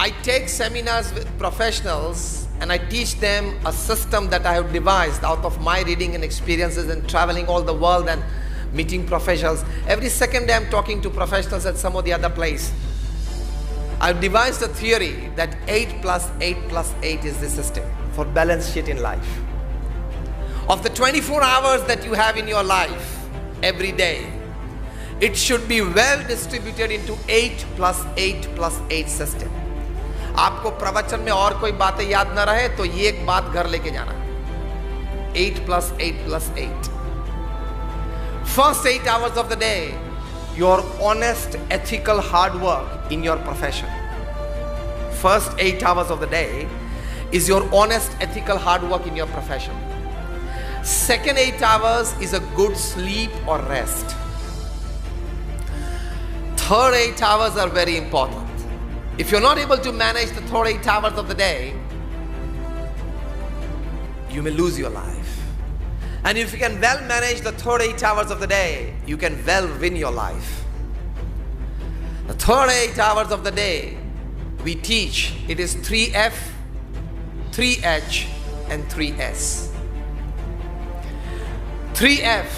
I take seminars with professionals and I teach them a system that I have devised out of my reading and experiences and traveling all the world and meeting professionals. Every second day I'm talking to professionals at some of the other place. I've devised a theory that 8 plus 8 plus 8 is the system for balance sheet in life. Of the 24 hours that you have in your life every day, it should be well distributed into 8 plus 8 plus 8 system. आपको प्रवचन में और कोई बातें याद ना रहे तो ये एक बात घर लेके जाना, 8 plus 8 plus 8. First 8 hours of the day, your honest, ethical hard work in your profession. First 8 hours of the day is your honest, ethical hard work in your profession. Second 8 hours is a good sleep or rest. Third 8 hours are very important. If you're not able to manage the third 8 hours of the day, you may lose your life. And if you can well manage the third 8 hours of the day, you can well win your life. The third 8 hours of the day, we teach, it is 3F, 3H and 3S. 3F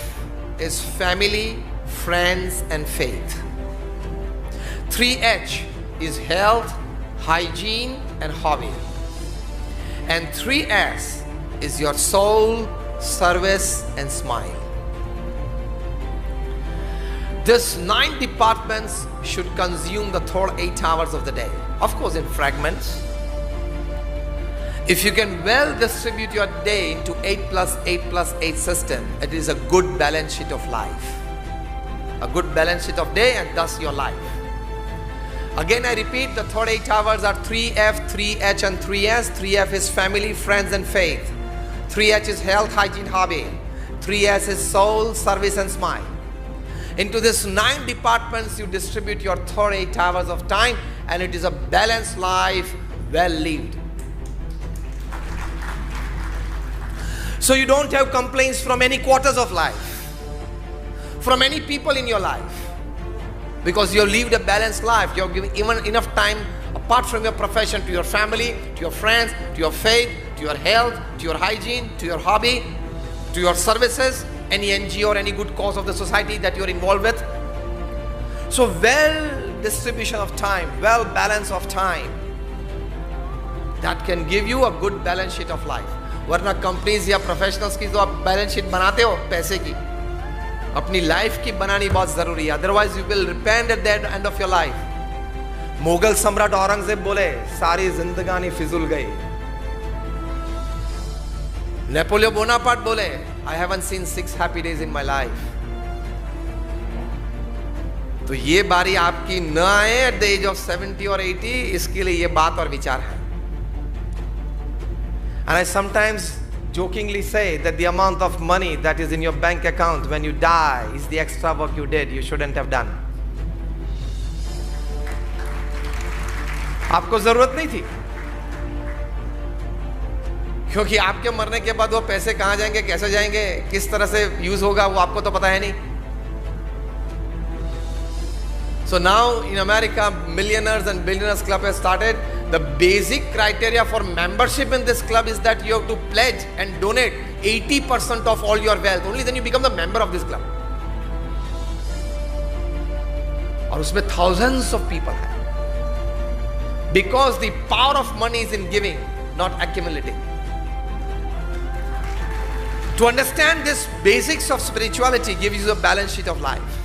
is family, friends and faith. 3H is health, hygiene and hobby. And 3S is your soul, service and smile. This 9 departments should consume the third 8 hours of the day. Of course in fragments. If you can well distribute your day into 8 plus 8 plus 8 system, it is a good balance sheet of life. A good balance sheet of day and thus your life. Again I repeat, the third 8 hours are 3F, 3H and 3S. 3F is family, friends and faith. 3H is health, hygiene, hobby. 3S is soul, service and smile. Into this 9 departments you distribute your third 8 hours of time and it is a balanced life, well lived. So you don't have complaints from any quarters of life, from any people in your life. Because you have lived a balanced life. You have given even enough time apart from your profession to your family, to your friends, to your faith, to your health, to your hygiene, to your hobby, to your services, any NGO or any good cause of the society that you are involved with. So well distribution of time, well balance of time, that can give you a good balance sheet of life. वरना companies या professionals की तो आप balance sheet बनाते हो पैसे की, अपनी लाइफ की बनानी बहुत जरूरी है, otherwise you will repent at the end of your life. Mughal सम्राट औरंगजेब बोले सारी जिंदगानी फिजूल गई. नेपोलियन बोनापार्ट बोले I haven't seen 6 happy days in my life. तो ये बारी आपकी न आए एट द एज ऑफ 70 और 80, इसके लिए ये बात और विचार है. And I sometimes jokingly say that the amount of money that is in your bank account when you die is the extra work you did, you shouldn't have done. आपको जरूरत नहीं थी, क्योंकि आपके मरने के बाद वो पैसे कहां जाएंगे, कैसे जाएंगे, किस तरह से यूज होगा, वो आपको तो पता है नहीं. So now in America, Millionaires and Billionaires Club has started. The basic criteria for membership in this club is that you have to pledge and donate 80% of all your wealth. Only then you become the member of this club. और उसमें thousands of people हैं. Because the power of money is in giving, not accumulating. To understand this basics of spirituality gives you a balance sheet of life.